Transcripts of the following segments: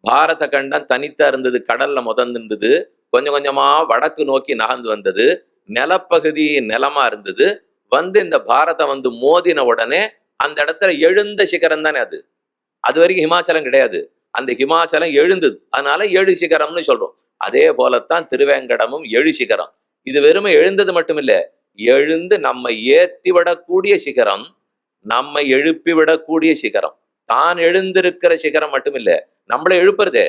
பாரத கண்டம் தனித்தா இருந்தது, கடல்ல முதந்திருந்தது. கொஞ்சம் கொஞ்சமா வடக்கு நோக்கி நகர்ந்து வந்தது. நிலப்பகுதி நிலமா இருந்தது. இந்த பாரதம் மோதின உடனே அந்த இடத்துல எழுந்த சிகரம் தானே அது. அது வரைக்கும் ஹிமாச்சலம் கிடையாது. அந்த ஹிமாச்சலம் எழுந்தது, அதனால 7 சிகரம்னு சொல்றோம். அதே போலத்தான் திருவேங்கடமும் 7 சிகரம். இது வெறுமை எழுந்தது மட்டும் இல்ல, எழுந்து நம்மை ஏத்தி விடக்கூடிய சிகரம், நம்மை எழுப்பி விடக்கூடிய சிகரம். தான் எழுந்திருக்கிற சிகரம் மட்டும் இல்ல, நம்மளை எழுப்புறதே.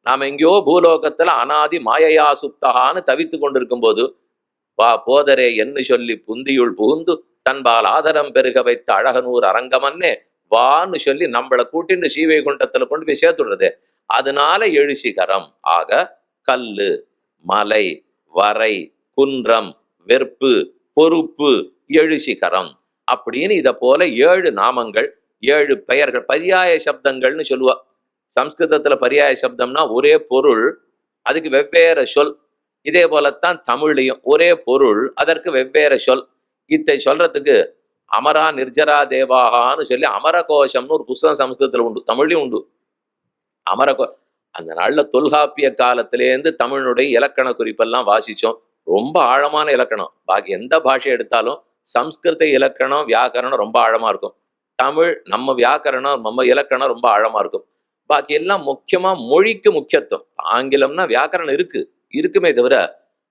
நாம எங்கேயோ பூலோகத்துல அனாதி மாயையா சுப்தகான்னு தவித்து கொண்டிருக்கும் போது, வா போதரே என்று சொல்லி புந்தியுள் புகுந்து தன்பால் ஆதரம் பெருக வைத்த அழகனூர் அரங்கமன்னே வான்னு சொல்லி நம்மளை கூட்டின்னு ஸ்ரீவைகுண்டத்துல கொண்டு போய் சேர்த்துடுறது. அதனால 7 சிகரம். ஆக கல்லு, மலை, வரை, குன்றம், வெற்பு, பொறுப்பு, 7 சிகரம் அப்படின்னு இதை போல 7 நாமங்கள், 7 பெயர்கள், பரியாய சப்தங்கள்னு சொல்லுவா. சம்ஸ்கிருதத்துல பரியாய சப்தம்னா ஒரே பொருள், அதுக்கு வெவ்வேறு சொல். இதே போலத்தான் தமிழ்லையும் ஒரே பொருள், அதற்கு வெவ்வேறு சொல். இதை சொல்றதுக்கு அமரா நிர்ஜரா தேவாகான்னு சொல்லி அமரகோஷம்னு ஒரு புஸ்தகம் சம்ஸ்கிருதத்துல உண்டு, தமிழ்லையும் உண்டு. அமரகோ அந்த நாள்ல தொல்காப்பிய காலத்திலேருந்து தமிழுடைய இலக்கண குறிப்பெல்லாம் வாசிச்சோம். ரொம்ப ஆழமான இலக்கணம். பாக்கி எந்த பாஷை எடுத்தாலும் சம்ஸ்கிருத இலக்கணம் வியாக்கரணம் ரொம்ப ஆழமா இருக்கும். தமிழ் நம்ம வியாக்கரணம் நம்ம இலக்கணம் ரொம்ப ஆழமா இருக்கும். பாக்கி எல்லாம் முக்கியமா மொழிக்கு முக்கியத்துவம். ஆங்கிலம்னா வியாக்கரணம் இருக்குமே தவிர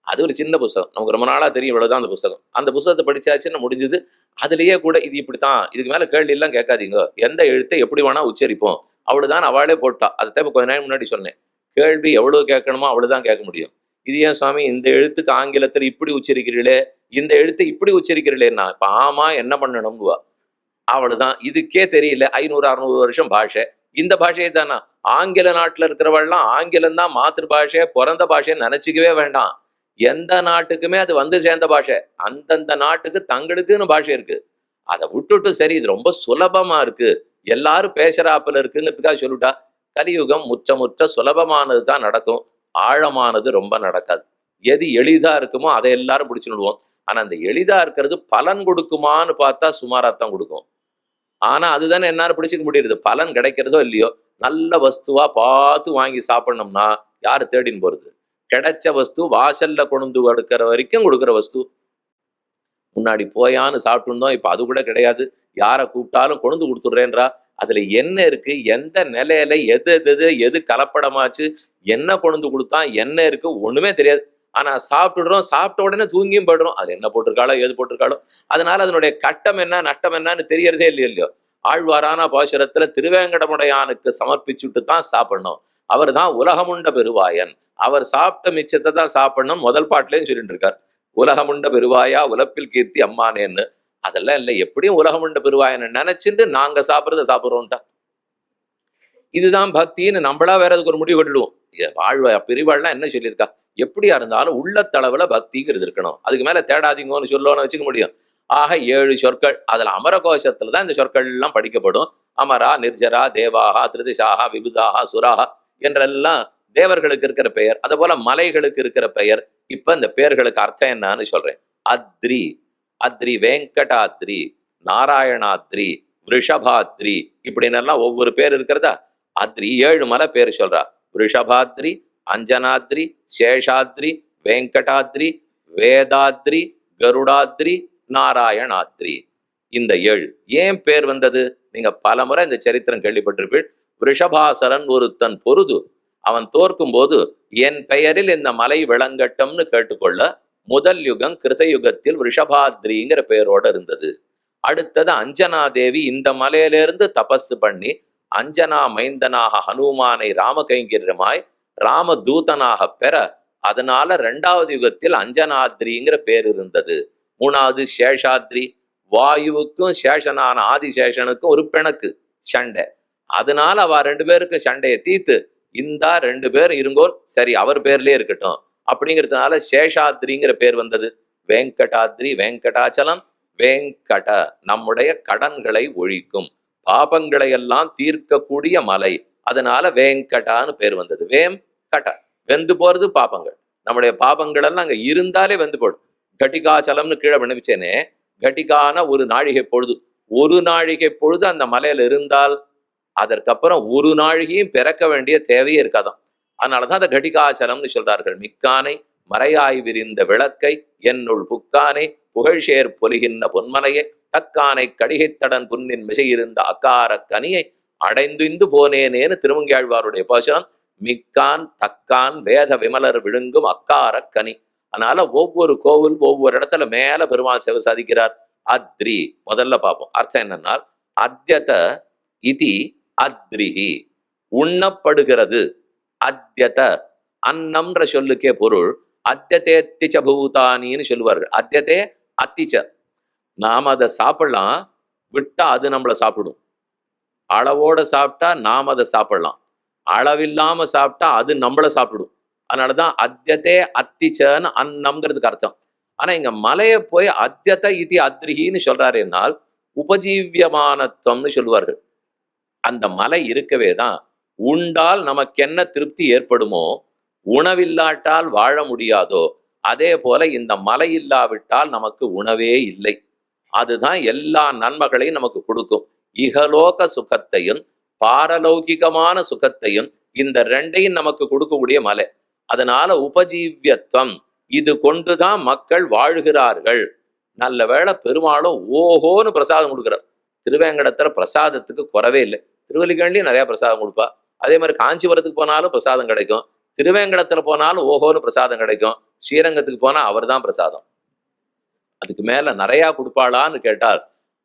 அது ஒரு சின்ன புஸ்தகம், நமக்கு ரொம்ப நாளா தெரியும், இவ்வளவுதான் அந்த புஸ்தகம். அந்த புஸ்தகத்தை படிச்சாச்சுன்னு முடிஞ்சது. அதுலயே கூட இது இப்படித்தான், இதுக்கு மேல கேள்வி எல்லாம் கேட்காதீங்க, எந்த எழுத்தை எப்படி வேணா உச்சரிப்போம், அவ்வளவுதான் அவளே போட்டா. அதை கொஞ்ச நேரம் முன்னாடி சொன்னேன், கேள்வி எவ்வளவு கேட்கணுமோ அவ்வளவுதான் கேட்க முடியும். இது ஏன் சுவாமி இந்த எழுத்துக்கு ஆங்கிலத்தில் இப்படி உச்சரிக்கிறீர்களே, இந்த எழுத்தை இப்படி உச்சரிக்கிறீங்களேன்னா, இப்ப ஆமா என்ன பண்ணணுங்குவா. அவ்வளவுதான். இதுக்கே தெரியல, 500-600 வருஷம் பாஷை, இந்த பாஷையை தானா. ஆங்கில நாட்டுல இருக்கிறவள்லாம் ஆங்கிலம் தான் மாத்திரு பாஷை, பிறந்த பாஷைன்னு நினைச்சிக்கவே வேண்டாம். எந்த நாட்டுக்குமே அது சேர்ந்த பாஷை. அந்தந்த நாட்டுக்கு தங்களுக்குன்னு பாஷை இருக்கு. அதை விட்டுட்டு சரி இது ரொம்ப சுலபமா இருக்கு, எல்லாரும் பேசுறாப்புல இருக்குங்கிறதுக்காக சொல்லிட்டா, கலியுகம் முற்ற சுலபமானது தான் நடக்கும், ஆழமானது ரொம்ப நடக்காது. எது எளிதா இருக்குமோ அதை எல்லாரும் பிடிச்சுடுவோம். ஆனா அந்த எளிதா இருக்கிறது பலன் கொடுக்குமான்னு பார்த்தா சுமாராத்தான் கொடுக்கும். ஆனா அதுதானே எல்லாரும் பிடிச்சிக்க முடியுது. பலன் கிடைக்கிறதோ இல்லையோ, நல்ல வஸ்துவா பார்த்து வாங்கி சாப்பிடணும்னா யாரு தேடின்னு போறது? கிடைச்ச வஸ்து வாசல்ல கொண்டு கொடுக்கிற வரைக்கும் கொடுக்குற வஸ்து. முன்னாடி போயான்னு சாப்பிட்டுருந்தோம், இப்ப அது கூட கிடையாது. யாரை கூப்பிட்டாலும் கொண்டு கொடுத்துடுறேன்றா. அதுல என்ன இருக்கு, எந்த நிலையில எது கலப்படமாச்சு, என்ன கொண்டு கொடுத்தான், என்ன இருக்கு ஒண்ணுமே தெரியாது. ஆனா சாப்பிட்டுடுறோம், சாப்பிட்ட உடனே தூங்கியும் போயிடுறோம். அது என்ன போட்டிருக்காளோ ஏது போட்டிருக்காளோ. அதனால அதனுடைய கட்டம் என்ன நட்டம் என்னன்னு தெரியறதே இல்லையோ. ஆழ்வாரான பாசுரத்துல திருவேங்கடமுடையானுக்கு சமர்ப்பிச்சுட்டு தான் சாப்பிடணும். அவர் தான் உலகமுண்ட பெருவாயன், அவர் சாப்பிட்ட மிச்சத்தை தான் சாப்பிடணும் முதல் பாட்டிலேயும் சொல்லிட்டு இருக்கார். உலகமுண்ட பெருவாயா உலப்பில் கீர்த்தி அம்மானேன்னு. அதெல்லாம் இல்லை, எப்படியும் உலகமுண்ட பெருவாயன்னு நினைச்சிட்டு நாங்க சாப்பிட்றத சாப்பிட்றோம்ட்டா. இதுதான் பக்தின்னு நம்மளா வேற அதுக்கு ஒரு முடிவு கட்டுடுவோம். பிரிவாள்லாம் என்ன சொல்லியிருக்கா, எப்படியா இருந்தாலும் உள்ளத்தளவுல பக்திங்கிறது இருக்கணும், அதுக்கு மேல தேடாதீங்கன்னு சொல்லணும்னு வச்சுக்க முடியும். ஆக 7 சொற்கள், அதுல அமரகோஷத்துல தான் இந்த சொற்கள் எல்லாம் படிக்கப்படும். அமரா நிர்ஜரா தேவாகா திருதிசாகா விபுதாகா சுராகா என்றெல்லாம் தேவர்களுக்கு இருக்கிற பெயர். அது போல மலைகளுக்கு இருக்கிற பெயர். இப்ப இந்த பெயர்களுக்கு அர்த்தம் என்னன்னு சொல்றேன். அத்ரி, அத்ரி, வெங்கடாத்ரி, நாராயணாத்ரி, ரிஷபாத்ரி, இப்படின்னு ஒவ்வொரு பேர் இருக்கிறதா. அத்ரி 7 மலை பேர் சொல்றா. ரிஷபாத்ரி, அஞ்சனாத்ரி, சேஷாத்ரி, வெங்கடாத்ரி, வேதாத்ரி, கருடாத்ரி, நாராயணாத்ரி. இந்த 7 ஏன் பேர் வந்தது? நீங்க பலமுறை இந்த சரித்திரம் கேள்விப்பட்டிருப்பீள். ரிஷபாசரன் ஒருத்தன் பொருது, அவன் தோற்கும் போது என் பெயரில் இந்த மலை விளங்கட்டம்னு கேட்டுக்கொள்ள முதல் யுகம் கிருதயுகத்தில் ரிஷபாத்ரிங்கிற பெயரோட இருந்தது. அடுத்தது அஞ்சனாதேவி இந்த மலையிலிருந்து தபஸ் பண்ணி அஞ்சனா மைந்தனாக ஹனுமானை ராமகைங்கரியமாய் ராமதூதனாக பெற, அதனால 2வது யுகத்தில் அஞ்சனாத்ரிங்கிற பேர் இருந்தது. 3வது சேஷாத்ரி, வாயுவுக்கும் சேஷனான ஆதிசேஷனுக்கும் ஒரு பிணக்கு சண்டை. அதனால அவ 2 பேருக்கு சண்டையை தீர்த்து இந்த 2 பேர் இருங்கோல் சரி அவர் பேர்லயே இருக்கட்டும் அப்படிங்கிறதுனால சேஷாத்ரிங்கிற பேர் வந்தது. வெங்கடாத்ரி, வெங்கடாச்சலம், வேங்கட நம்முடைய கடன்களை ஒழிக்கும், பாபங்களை எல்லாம் தீர்க்கக்கூடிய மலை, அதனால வேங்கடான்னு பேர் வந்தது. வேம் கட வெந்து போறது பாபங்கள், நம்முடைய பாபங்கள் எல்லாம் அங்க இருந்தாலே வெந்து போடும். கட்டிகாச்சலம்னு கீழே விண்ணப்பிச்சேனே, கட்டிகான ஒரு நாழிகை பொழுது, ஒரு நாழிகை பொழுது அந்த மலையில இருந்தால் அதற்கப்புறம் ஒரு நாழிகையும் பிறக்க வேண்டிய தேவையே இருக்காதாம். அதனாலதான் அந்த கடிகாச்சலம்னு சொல்றார்கள். மிக்கானை மறையாய் விரிந்த விளக்கை என்னுள் புக்கானை புகழ்ஷேர் பொலிகின்ற பொன்மலையை தக்கானை கடிகைத்தடன் புன்னின் மிசையிருந்த அக்கார கனியை அடைந்துந்து போனேனேன்னு திருமங்கையாழ்வாருடைய பாசனம். மிக்கான் தக்கான் வேத விமலர் விழுங்கும் அக்கார கனி. அதனால ஒவ்வொரு கோவில் ஒவ்வொரு இடத்துல மேல பெருமாள் சேவை சாதிக்கிறார். அத்ரி முதல்ல பார்ப்போம் அர்த்தம் என்னன்னா, அத்யத இதி அத்ரிஹி உண்ணப்படுகிறது. அத்யத அன்னம்ன்ற சொல்லுக்கே பொருள் அத்தியதே அத்திச்ச பூதானின்னு சொல்லுவார்கள். அத்தியதே அத்திச்ச நாம அதை சாப்பிடலாம், விட்டா அது நம்மளை சாப்பிடும். அளவோட சாப்பிட்டா நாம அதை சாப்பிடலாம், அளவில்லாம சாப்பிட்டா அது நம்மளை சாப்பிடும். அதனாலதான் அத்தியதே அத்திச்சன்னு அன்னம்ங்கிறதுக்கு அர்த்தம். ஆனா இங்க மலையை போய் அத்தியத இதி அத்ரிஹின்னு சொல்றாரு என்னால் உபஜீவியமானத்துவம்னு சொல்லுவார்கள். அந்த மலை இருக்கவே தான் உண்டால் நமக்கு என்ன திருப்தி ஏற்படுமோ, உணவில்லாட்டால் வாழ முடியாதோ, அதே போல இந்த மலை இல்லாவிட்டால் நமக்கு உணவே இல்லை. அதுதான் எல்லா நன்மைகளையும் நமக்கு கொடுக்கும். இகலோக சுகத்தையும் பாரலௌகிகமான சுகத்தையும் இந்த ரெண்டையும் நமக்கு கொடுக்கக்கூடிய மலை. அதனால உபஜீவியத்துவம், இது கொண்டுதான் மக்கள் வாழ்கிறார்கள். நல்ல வேளை பெருமாளும் ஓஹோன்னு பிரசாதம் கொடுக்குறார். திருவேங்கடத்துல பிரசாதத்துக்கு குறவே இல்லை. திருவல்லிக்கேணிலையும் நிறைய பிரசாதம் கொடுப்பா. அதே மாதிரி காஞ்சிபுரத்துக்கு போனாலும் பிரசாதம் கிடைக்கும், திருவேங்கடத்துல போனாலும் ஓஹோன்னு பிரசாதம் கிடைக்கும், ஸ்ரீரங்கத்துக்கு போனா அவர் தான் பிரசாதம். அதுக்கு மேல நிறையா கொடுப்பாளான்னு கேட்டால்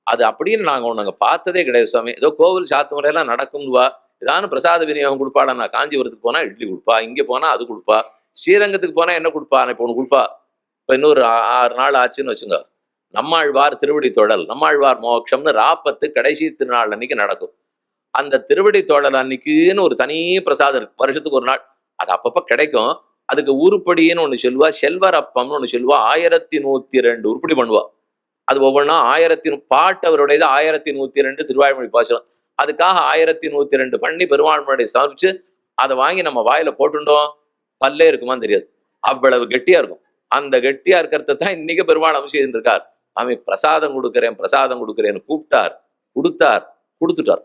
அது அப்படின்னு நாங்க பார்த்ததே கிடையாது சுவாமி. ஏதோ கோவில் சாத்து முறையெல்லாம் நடக்கும்வா, ஏதாவது பிரசாத விநியோகம் கொடுப்பாளா. நான் காஞ்சிபுரத்துக்கு போனா இட்லி கொடுப்பா, இங்க போனா அது கொடுப்பா, ஸ்ரீரங்கத்துக்கு போனா என்ன கொடுப்பா, இப்போ ஒன்று கொடுப்பா. இப்போ இன்னொரு 6 நாள் ஆச்சுன்னு வச்சுங்க, நம்மாழ்வார் திருவடி தொடல், நம்மாழ்வார் மோட்சம்னு ராப்பத்து கடைசி திருநாள் அன்னைக்கு நடக்கும். அந்த திருவடி தோழல் அன்னைக்குன்னு ஒரு தனி பிரசாதம் இருக்கு, வருஷத்துக்கு ஒரு நாள். அது அப்பப்ப கிடைக்கும். அதுக்கு உருப்படின்னு ஒண்ணு சொல்லுவா, செல்வரப்பம்னு ஒண்ணு சொல்லுவா. 1102 உருப்படி பண்ணுவா. அது ஒவ்வொன்றா 1000 பாட்டு அவருடையது 1102 திருவாய்மொழி பாசனம். அதுக்காக 1102 பண்ணி பெருமாள்மொழியை சமைச்சு அதை வாங்கி நம்ம வாயில போட்டுட்டோம், பல்லே இருக்குமான்னு தெரியாது, அவ்வளவு கெட்டியா இருக்கும். அந்த கெட்டியா இருக்கிறத தான் இன்னைக்கு பெருமாள் அபிஷேகம் இருக்கார். அவன் பிரசாதம் கொடுக்குறேன் பிரசாதம் கொடுக்குறேன்னு கூப்பிட்டார், கொடுத்தார், கொடுத்துட்டார்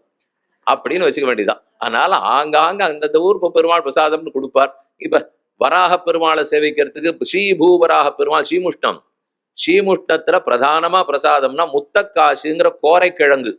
அப்படின்னு வச்சுக்க வேண்டியதான். அதனால ஆங்காங்க அந்தந்த ஊருக்கு பெருமாள் பிரசாதம்னு கொடுப்பார். இப்ப வராக பெருமாளை சேவிக்கிறதுக்கு ஸ்ரீபூவராக பெருமாள் ஸ்ரீமுஷ்ணம், ஸ்ரீமுஷ்ணத்துல பிரதானமா பிரசாதம்னா முத்தக்காசுங்கிற கோரைக்கிழங்கு.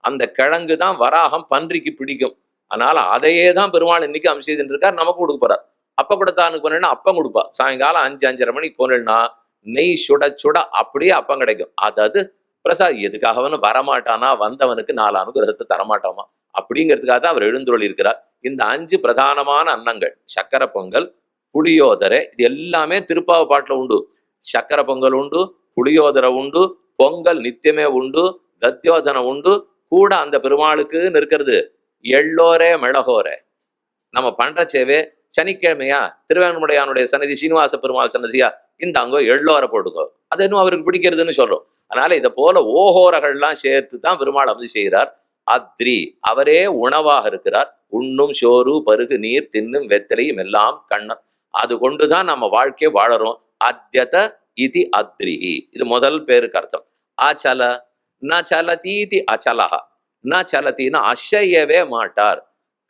அந்த கிழங்கு தான் வராகம் பன்றிக்கு பிடிக்கும். அதனால அதையே தான் பெருமாள் இன்னைக்கு அபிஷேகம் இருக்கார், நமக்கு கொடுக்க போறார். அப்ப கொடுத்தானுக்கு போனேன்னா அப்பம் கொடுப்பா. சாயங்காலம் 5-5:30 மணிக்கு போனேன்னா நெய் சுட சுட அப்படியே அப்பம் கிடைக்கும். அதாவது பிரசாத் எதுக்காகவனு வரமாட்டானா, வந்தவனுக்கு 4 அனுகிரகத்தை தரமாட்டாமா அப்படிங்கிறதுக்காக தான் அவர் எழுந்துருளி இருக்கிறார். இந்த 5 பிரதானமான அன்னங்கள் சக்கரை பொங்கல், புளியோதரை, இது எல்லாமே திருப்பாவ பாட்டுல உண்டு. சக்கரை பொங்கல் உண்டு, புளியோதரை உண்டு, பொங்கல் நித்தியமே உண்டு, தத்யோதனை உண்டு. கூட அந்த பெருமாளுக்குன்னு இருக்கிறது எள்ளோரே மிளகோரே. நம்ம பண்ற சேவே சனிக்கிழமையா திருவேங்கடமுடையானுடைய சன்னதி சீனிவாச பெருமாள் சன்னதியா, இந்த அங்கோ எள்ளோரை போட்டுக்கோ, அது இன்னும் அவருக்கு பிடிக்கிறதுன்னு சொல்றோம். அதனால இதை போல ஓஹோரகள்லாம் சேர்த்து தான் பெருமாள் அமுது செய்கிறார். அத்ரி அவரே உணவாக இருக்கிறார். உண்ணும் சோறு பருகு நீர் தின்னும் வெத்தலையும் எல்லாம் கண்ணன். அது கொண்டுதான் நம்ம வாழ்க்கையை வாழறோம். அத்யத இதி அத்ரிஹி, இது முதல் பேருக்கு அர்த்தம். அச்சல ந சலதீதி அச்சலஹா, ந சலத்தின்னா அசையவே மாட்டார்,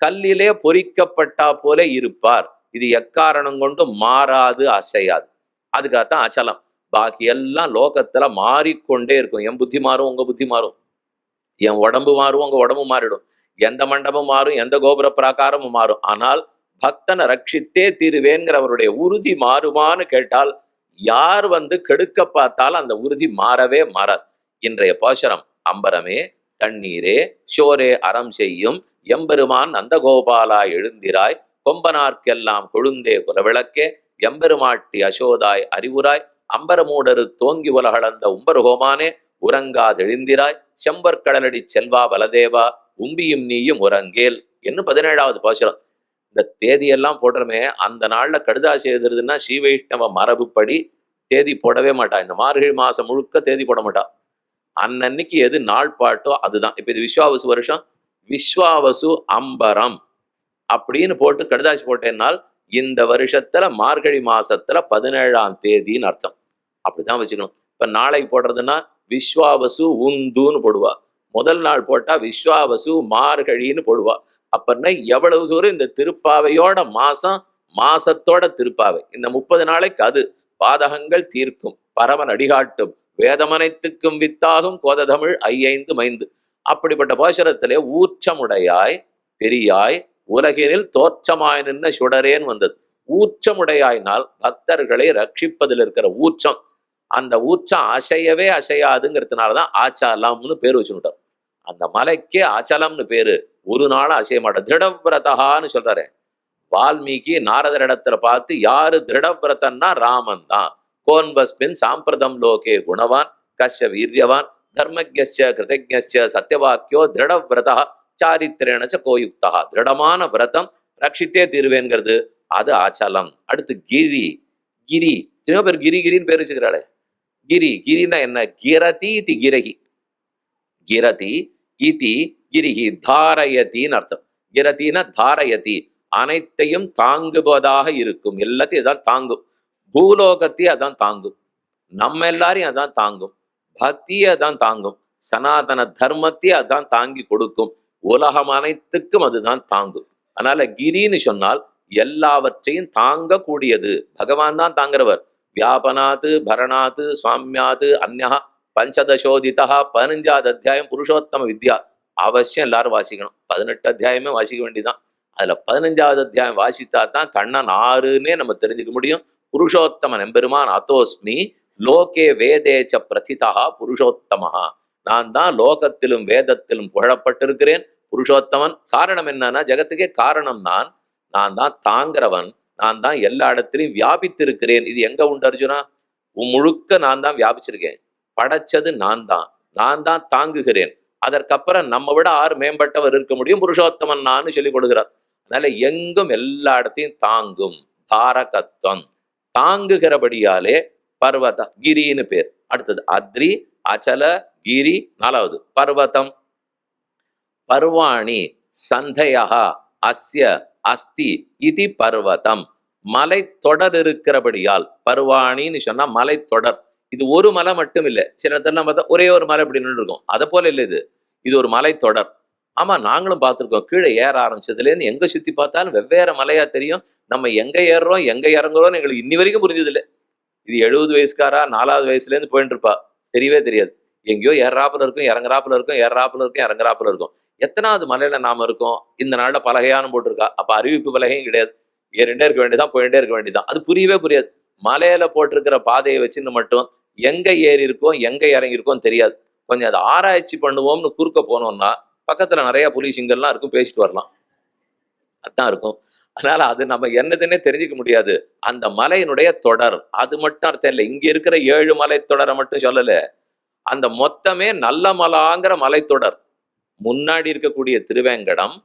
கல்லிலே பொறிக்கப்பட்டா போல இருப்பார். இது எக்காரணம் கொண்டு மாறாது, அசையாது. அதுக்காகத்தான் அச்சலம். பாக்கி எல்லாம் லோகத்துல மாறிக்கொண்டே இருக்கும். என் புத்தி மாறும், உங்க புத்தி மாறும், என் உடம்பு மாறும், உங்க உடம்பு மாறிடும், எந்த மண்டபம் மாறும், எந்த கோபுர பிராகாரமும் மாறும். ஆனால் பக்தனை ரட்சித்தே தீருவேங்கிற அவருடைய உறுதி மாறுமான்னு கேட்டால் யார் கெடுக்க பார்த்தாலும் அந்த உறுதி மாறவே மாறாது. இன்றைய பாசுரம் அம்பரமே தண்ணீரே ஷோரே அறம் செய்யும் எம்பெருமான் நந்தகோபாலா எழுந்திராய் கொம்பனார்க்கெல்லாம் கொழுந்தே குலவிளக்கே எம்பெருமாட்டி அசோதாய் அறிவுராய் அம்பரமூடரு தோங்கி உலகளந்த உம்பருகோமானே உறங்காதெழுந்திராய் செம்பற்கடலடி செல்வா பலதேவா உம்பியும் நீயும் உறங்கேல் என்று 17வது பாசுரம். இந்த தேதியெல்லாம் போடுறமே, அந்த நாள்ல கடுதாசி எழுதுறதுன்னா ஸ்ரீவைஷ்ணவ மரபுப்படி தேதி போடவே மாட்டா. இந்த மார்கழி மாசம் முழுக்க தேதி போட மாட்டா. அன்னன்னைக்கு எது நாள் பாட்டோ அதுதான். இப்ப இது விஸ்வாவசு வருஷம், விஸ்வாவசு அம்பரம் அப்படின்னு போட்டு கடுதாசி போட்டேன்னால் இந்த வருஷத்துல மார்கழி மாசத்துல 17ஆம் தேதின்னு அர்த்தம். அப்படிதான் வச்சுக்கணும். இப்ப நாளைக்கு போடுறதுன்னா விஸ்வாவசு உந்துன்னு போடுவா, முதல் நாள் போட்டா விஸ்வாவசு மார்கழின்னு போடுவா. அப்படின்னா எவ்வளவு தூரம் இந்த திருப்பாவையோட மாசத்தோட திருப்பாவை. இந்த 30 நாளைக்கு அது பாதகங்கள் தீர்க்கும், பரமன் அடிகாட்டும், வேதமனைத்துக்கும் வித்தாகும் கோததமிழ் ஐயைந்து மைந்து. அப்படிப்பட்ட பாசுரத்திலே ஊற்றமுடையாய் பெரியாய் உலகினில் தோற்றமாய் நின்ன சுடரேன்னு வந்தது. ஊற்றமுடையாய்னால் பக்தர்களை ரட்சிப்பதில் இருக்கிற ஊற்றம். அந்த ஊற்றம் அசையவே அசையாதுங்கிறதுனாலதான் ஆச்சாலம்னு பேர் வச்சுக்கிட்டோம். அந்த மலைக்கே அச்சலம்னு பேரு. ஒரு நாளும் அசைய மாட்டோம். திருடவிரதகான்னு சொல்றாரு வால்மீகி. நாரதர் இடத்துல பார்த்து யாரு திருடவிரதன்னா ராமன் தான். கோன்பஸ்மின் சாம்பிரதம் லோகே குணவான் கஷ்ய வீரியவான் தர்மஜ்ய கிருதஜ்ய சத்தியவாக்கியோ திருடவிரதா சாரித்திரேனச்ச கோயுக்தா. திருடமான விரதம் ரட்சித்தே தீர்வேங்கிறது அது ஆச்சலம். அடுத்து கிரி. கிரி சின்ன பேர் கிரின்னு பேர் வச்சுக்கிறாளே. கிரின்னா என்ன? கிரதி இதி கிரகி. கிரதி இதி கிரிகி தாரயத்தின்னு அர்த்தம். கிரதினா தாரயதி, அனைத்தையும் தாங்குவதாக இருக்கும். எல்லாத்தையும் அதான் தாங்கும். பூலோகத்தையும் அதான் தாங்கும், நம்ம எல்லாரையும் அதான் தாங்கும், பக்தியை அதான் தாங்கும், சனாதன தர்மத்தையும் அதான் தாங்கி கொடுக்கும். உலகம் அனைத்துக்கும் அதுதான் தாங்கும். அதனால கிரின்னு சொன்னால் எல்லாவற்றையும் தாங்கக்கூடியது. பகவான் தான் தாங்கிறவர். வியாபனாத்து பரணாத்து சுவாமியாத்து அந்யா பஞ்சதசோதிதா. 15வது அத்தியாயம் புருஷோத்தம வித்யா அவசியம் எல்லாரும் வாசிக்கணும். 18 அத்தியாயமே வாசிக்க வேண்டியதான். அதுல 15வது அத்தியாயம் வாசித்தா தான் கண்ணன் ஆறுன்னே நம்ம தெரிஞ்சுக்க முடியும். புருஷோத்தமன் எம்பெருமான் அத்தோஸ்மி லோகே வேதேச்ச பிரதிதா புருஷோத்தமஹா. நான் தான் லோகத்திலும் வேதத்திலும் புகழப்பட்டிருக்கிறேன் புருஷோத்தமன். காரணம் என்னன்னா ஜெகத்துக்கே காரணம் நான். நான் தான் தாங்கிறவன். நான் தான் எல்லா இடத்திலையும் வியாபித்திருக்கிறேன். இது எங்க உண்டு அர்ஜுனா? முழுக்க நான் தான் வியாபிச்சிருக்கேன். படைச்சது நான் தான், நான் தான் தாங்குகிறேன். அதற்கப்புறம் நம்ம விட ஆறு மேம்பட்டவர் இருக்க முடியும்? புருஷோத்தமன் நான் சொல்லி கொடுக்கிறார். அதனால எங்கும் எல்லா இடத்தையும் தாங்கும் தாரகத்துவம். தாங்குகிறபடியாலே பர்வத கிரின்னு பேர். அடுத்தது அத்ரி அச்சல கிரி. 4வது பர்வதம். பர்வாணி சந்தையா அஸ்ய அஸ்தி இது பர்வதம். மலை தொடர் இருக்கிறபடியால் பர்வாணின்னு சொன்னா மலை தொடர். இது ஒரு மலை மட்டும் இல்லை. சில இடத்துல பார்த்தா ஒரே ஒரு மலை அப்படின்னு இருக்கும். அதை போல இல்லை இது. இது ஒரு மலை தொடர். ஆமா, நாங்களும் பார்த்துருக்கோம். கீழே ஏற ஆரம்பிச்சதுலேருந்து எங்க சுத்தி பார்த்தாலும் வெவ்வேறு மலையா தெரியும். நம்ம எங்க ஏறுறோம் எங்க இறங்குறோம்னு எங்களுக்கு இன்னி வரைக்கும் புரிஞ்சதில்லை. இது 70 வயசுக்காரா 4வது வயசுலேருந்து போயிட்டு இருப்பா, தெரியவே தெரியாது. எங்கேயோ ஏறாப்புல இருக்கும், இறங்குறாப்புல இருக்கும், ஏறாப்புல இருக்கும், இறங்குறாப்புல இருக்கும். எத்தனாவது மலையில நாம இருக்கோம்? இந்த நாள்ல பலகையானு போட்டிருக்கா. அப்ப அறிவிப்பு பலகையும் கிடையாது. ஏறிண்டே இருக்க வேண்டியதான், போயிட்டே இருக்க வேண்டியதான். அது புரியவே புரியாது. மலையில போட்டிருக்கிற பாதையை வச்சுன்னு மட்டும் எங்க ஏறி இருக்கோம் எங்க இறங்கி இருக்கோம் தெரியாது. கொஞ்சம் அதை ஆராய்ச்சி பண்ணுவோம்னு குறுக்க போனோம்னா பக்கத்துல நிறைய புலி சிங்கம்லாம் இருக்கும், பேசிட்டு வரலாம். அதுதான் இருக்கும். அதனால அது நம்ம என்னதுன்னே தெரிஞ்சுக்க முடியாது. அந்த மலையினுடைய தொடர் அது மட்டும் அர்த்தம் இல்லை. இங்க இருக்கிற 7 மலை தொடரை மட்டும் சொல்லல. அந்த மொத்தமே நல்ல மலாங்கிற மலைத்தொடர். முன்னாடி இருக்கக்கூடிய திருவேங்கடம்,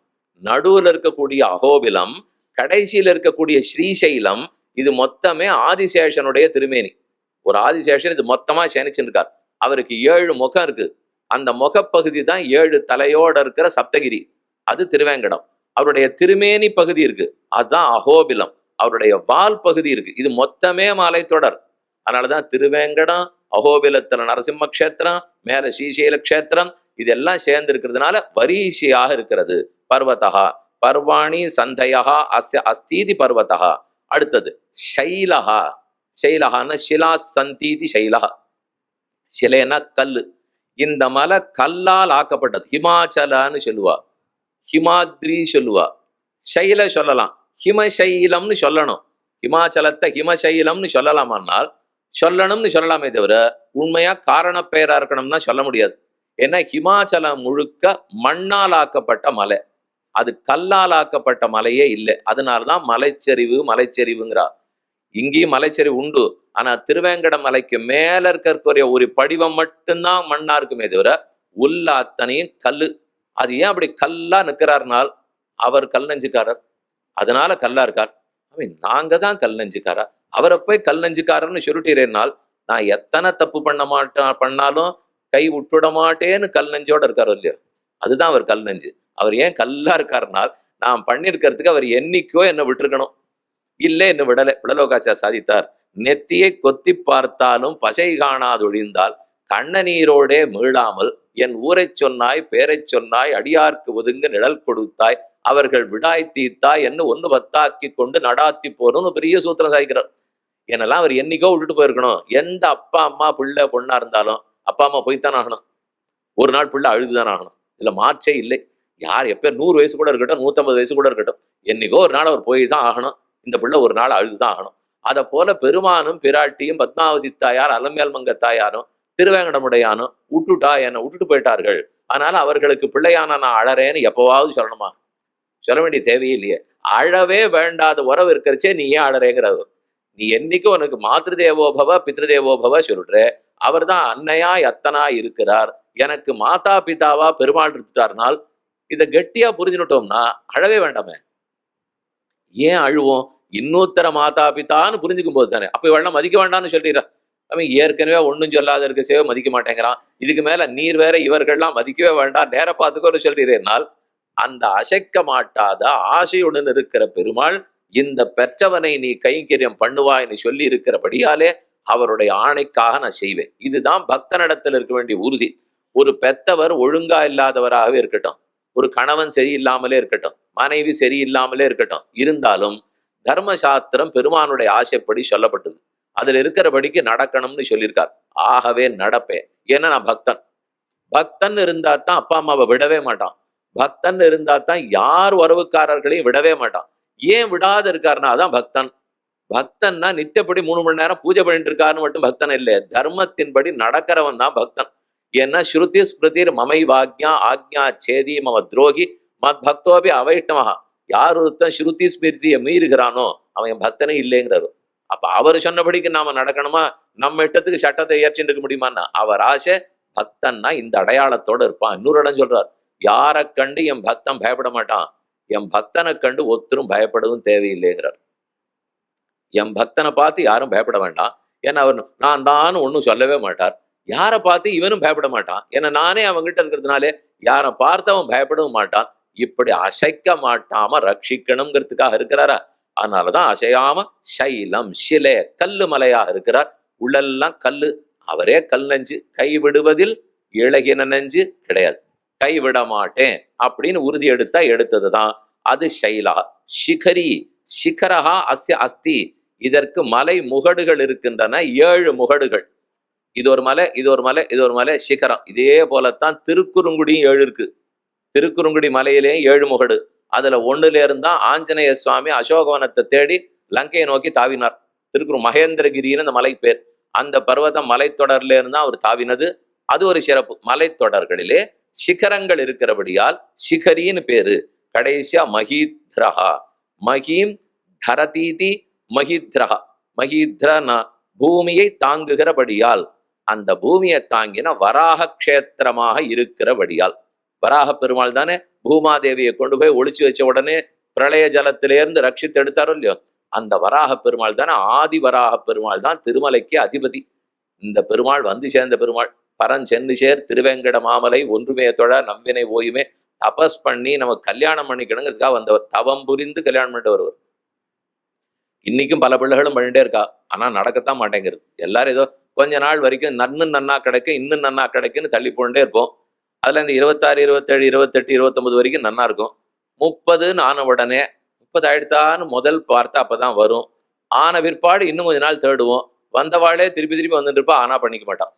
நடுவுல இருக்கக்கூடிய அகோபிலம், கடைசியில் இருக்கக்கூடிய ஸ்ரீசைலம், இது மொத்தமே ஆதிசேஷனுடைய திருமேனி. ஒரு ஆதிசேஷன் இது மொத்தமா சேனிச்சுருக்கார். அவருக்கு 7 முகம் இருக்கு. அந்த முகப்பகுதி தான் 7 தலையோட இருக்கிற சப்தகிரி, அது திருவேங்கடம். அவருடைய திருமேனி பகுதி இருக்கு, அதுதான் அகோபிலம். அவருடைய வால் பகுதி இருக்கு, இது மொத்தமே மலைத்தொடர். அதனாலதான் திருவேங்கடம், அகோபிலத்துல நரசிம்ம கஷேத்திரம், மேல ஸ்ரீசைல கஷேத்திரம், இதெல்லாம் சேர்ந்து இருக்கிறதுனால வரிசையாக இருக்கிறது. பர்வதா பர்வாணி சந்தையா அஸ்ய அஸ்தீதி பர்வதா. அடுத்தது சைலஹா. சைலஹான சிலா சந்தீதி சைலஹா. சிலைன்னா கல்லு. இந்த மலை கல்லால் ஆக்கப்பட்டது. ஹிமாச்சலான்னு சொல்லுவா, ஹிமாத்ரி சொல்லுவா, சைல சொல்லலாம், ஹிமசைலம்னு சொல்லணும். ஹிமாச்சலத்தை ஹிமசைலம்னு சொல்லலாமான்னால் சொல்லணும்னு சொல்லலாமே தவிர உண்மையா காரண பெயரா இருக்கணும்னா சொல்ல முடியாது. ஏன்னா ஹிமாச்சலம் முழுக்க மண்ணால் ஆக்கப்பட்ட மலை, அது கல்லால் ஆக்கப்பட்ட மலையே இல்லை. அதனாலதான் மலைச்சரிவுங்கிறார். இங்கேயும் மலைச்சரிவு உண்டு. ஆனா திருவேங்கட மலைக்கு மேல இருக்கக்கூடிய ஒரு படிவம் மட்டும்தான் மண்ணா இருக்குமே தவிர உள்ள அத்தனையும் கல்லு. அது ஏன் அப்படி கல்லா நிற்கிறார்னால் அவர் கல் நெஞ்சுக்காரர், அதனால கல்லா இருக்கார். நாங்க தான் கல் நெஞ்சுக்காரா, அவரை போய் கல் நெஞ்சுக்காரர்னு சொல்லிட்டீரேனால் நான் எத்தனை தப்பு பண்ணாலும் கை விட்டுட மாட்டேன்னு கல் நெஞ்சோட இருக்காரு இல்லையோ, அதுதான் அவர் கல் நெஞ்சு. அவர் ஏன் கல்லா இருக்காருனால் நான் பண்ணிருக்கிறதுக்கு அவர் என்னைக்கோ என்ன விட்டுருக்கணும், இல்லை என்ன விடலை. விடலோகாச்சார் சாதித்தார், நெத்தியை கொத்தி பார்த்தாலும் பசை காணாதொழிந்தால் கண்ண நீரோடே மீளாமல் என் ஊரைச் சொன்னாய், பேரைச் சொன்னாய், அடியார்க்கு ஒதுங்க நிழல் கொடுத்தாய், அவர்கள் விடாய் தீத்தாய் என்ன ஒண்ணு பத்தாக்கி கொண்டு நடாத்தி போகணும்னு பெரிய சூத்திரம் சாய்க்கிறார். என்னெல்லாம் அவர் என்னைக்கோ விட்டுட்டு போயிருக்கணும். எந்த அப்பா அம்மா பிள்ளை பொண்ணா இருந்தாலும் அப்பா அம்மா போய்த்தானே ஆகணும். ஒரு நாள் பிள்ளை அழுதுதானே ஆகணும். இதுல மாற்றே இல்லை. யார் எப்ப 100 வயசு கூட இருக்கட்டும், 150 வயசு கூட இருக்கட்டும், என்னைக்கோ ஒரு நாள் அவர் போய் தான் ஆகணும். இந்த பிள்ளை ஒரு நாள் அழுதுதான் ஆகணும். அதை போல பெருமானும் பிராட்டியும் பத்மாவதி தாயார், அலமேல் மங்க தாயாரும், திருவேங்கடமுடையானும் விட்டுட்டா என்னை விட்டுட்டு போயிட்டார்கள். அதனால அவர்களுக்கு பிள்ளையான நான் அழறேன்னு எப்பவாவது சொல்லணுமா? சொல்ல வேண்டிய தேவையே இல்லையே. அழவே வேண்டாத உறவு இருக்கிறச்சே நீ ஏன் அழறேங்கிறது? நீ என்னைக்கு உனக்கு மாத்ரு தேவோபவ பித்ருதேவோபவ சொல்ற, அவர் தான் அன்னையாய் அத்தனாய் இருக்கிறார். எனக்கு மாதா பிதாவா பெருமாள் எடுத்துட்டார்னால் இதை கெட்டியா புரிஞ்சுட்டோம்னா அழவே வேண்டாமே. ஏன் அழுவோம்? இன்னொருத்தர மாதா பிதான்னு புரிஞ்சுக்கும் போது தானே. அப்ப இவெல்லாம் மதிக்க வேண்டாம்னு சொல்லிடுற. அவன் ஏற்கனவே ஒன்றும் சொல்லாத இருக்க சேவை மதிக்க மாட்டேங்கிறான். இதுக்கு மேல நீர் வேற இவர்கள்லாம் மதிக்கவே வேண்டாம், நேர பார்த்துக்கோன்னு சொல்லிடுறேனால் அந்த அசைக்க மாட்டாத ஆசையுடன் இருக்கிற பெருமாள் இந்த பெற்றவனை நீ கைங்கரியம் பண்ணுவாய்னு சொல்லி இருக்கிறபடியாலே அவருடைய ஆணைக்காக நான் செய்வேன். இதுதான் பக்தனிடத்தில் இருக்க வேண்டிய உறுதி. ஒரு பெத்தவர் ஒழுங்கா இல்லாதவராகவே இருக்கட்டும், ஒரு கணவன் சரியில்லாமலே இருக்கட்டும், மனைவி சரியில்லாமலே இருக்கட்டும், இருந்தாலும் தர்மசாஸ்திரம் பெருமானுடைய ஆசைப்படி சொல்லப்பட்டது. அதுல இருக்கிறபடிக்கு நடக்கணும்னு சொல்லியிருக்கார். ஆகவே நடப்பேன். ஏன்னா நான் பக்தன். பக்தன் இருந்தா தான் அப்பா அம்மாவை விடவே மாட்டான். பக்தன் இருந்தா தான் யார் உறவுக்காரர்களையும் விடவே மாட்டான். ஏன் விடாத இருக்காருன்னா அதான் பக்தன். பக்தன்னா நித்தியப்படி 3 மணி நேரம் பூஜை பண்ணிட்டு இருக்காருன்னு மட்டும் பக்தன் இல்லை, தர்மத்தின்படி நடக்கிறவன் தான் பக்தன். ஏன்னா ஸ்ருதி ஸ்மிருதிர் மமை வாக்யா ஆக்ஞா சேதி மம துரோகி மத் பக்தோபி அவைஷ்ணவா. யார் ஒருத்தன் ஸ்ருதி ஸ்மிருதியை மீறுகிறானோ அவன் என் பக்தனே இல்லைங்கிறாரு. அப்ப அவர் சொன்னபடிக்கு நாம நடக்கணுமா? நம்ம இட்டத்துக்கு சட்டத்தை ஏற்றிட்டு இருக்க முடியுமான்னா அவர் ஆசை. பக்தன்னா இந்த அடையாளத்தோட இருப்பான். இன்னொரு இடம் சொல்றார், யாரை கண்டு என் பக்தன் பயப்பட மாட்டான், என் பக்தனை கண்டு ஒருத்தரும் பயப்படவும் தேவையில்லைங்கிறார். என் பக்தனை பார்த்து யாரும் பயப்பட வேண்டாம். ஏன்னா அவர் நான் தான் ஒன்றும் சொல்லவே மாட்டார். யாரை பார்த்து இவனும் பயப்பட மாட்டான். ஏன்னா நானே அவன்கிட்ட இருக்கிறதுனாலே யாரை பார்த்து அவன் பயப்படவும் மாட்டான். இப்படி அசைக்க மாட்டாம ரட்சிக்கணுங்கிறதுக்காக இருக்கிறாரா? அதனாலதான் அசையாம சைலம் சிலை கல்லு மலையாக இருக்கிறார். உள்ளெல்லாம் கல்லு. அவரே கல் நெஞ்சு. கைவிடுவதில் இழகின நெஞ்சு கிடையாது. கைவிட மாட்டேன் அப்படின்னு உறுதி எடுத்தா எடுத்ததுதான் அது சைலா. சிகரி சிகரஹா அஸ்ய அஸ்தி. இதற்கு மலை முகடுகள் இருக்கின்றன. 7 முகடுகள். இது ஒரு மலை, இது ஒரு மலை, இது ஒரு மலை, சிகரம். இதே போலத்தான் திருக்குறுங்குடியும் 7 இருக்கு. திருக்குறுங்குடி மலையிலேயும் 7 முகடு. அதுல 1ல இருந்தா ஆஞ்சநேய சுவாமி அசோகவனத்தை தேடி லங்கையை நோக்கி தாவினார். மகேந்திரகிரின்னு அந்த மலை பேர். அந்த பர்வதம் மலைத்தொடர்ல இருந்தா அவர் தாவினது. அது ஒரு சிறப்பு. மலைத்தொடர்களிலே சிகரங்கள் இருக்கிறபடியால் சிகரின்னு பேரு. கடைசியா மகீத்ரஹா. மகீம் தரதீதி மகீத்ரஹா. மகீத்ரனா பூமியை தாங்குகிறபடியால், அந்த பூமியை தாங்கின வராக கஷேத்திரமாக இருக்கிறபடியால். வராக பெருமாள் தானே பூமாதேவியை கொண்டு போய் ஒளிச்சு வச்ச உடனே பிரளய ஜலத்திலேருந்து ரட்சித்து எடுத்தாரோ இல்லையோ, அந்த வராக பெருமாள் தானே ஆதி வராக பெருமாள் தான் திருமலைக்கு அதிபதி. இந்த பெருமாள் வந்து சேர்ந்த பெருமாள். பரஞ்சென்னு சேர் திருவேங்கட மாமலை ஒன்றுமே தொழ நம்பினை ஓயுமே தபஸ் பண்ணி நமக்கு கல்யாணம் பண்ணிக்கணுங்கிறதுக்காக வந்தவர். தவம் புரிந்து கல்யாணம் பண்ணிட்டு வருவர். இன்னைக்கும் பல பிள்ளைகளும் பண்ணிட்டே இருக்கா. ஆனா நடக்கத்தான் மாட்டேங்கிறது. எல்லாரும் ஏதோ கொஞ்ச நாள் வரைக்கும் நன்னா கிடைக்கும், இன்னும் நன்னா கிடைக்குன்னு தள்ளி போண்டே இருப்போம். அதுல இந்த 26, 27, 28, 29 வரைக்கும் நன்னா இருக்கும். 30ன்னு ஆன உடனே 30 ஆயிடுத்தான்னு முதல் பார்த்தா அப்பதான் வரும். ஆன பிற்பாடு இன்னும் கொஞ்ச நாள் தேடுவோம். வந்தவாளே திருப்பி திருப்பி வந்துட்டு இருப்பா. ஆனா பண்ணிக்க மாட்டான்.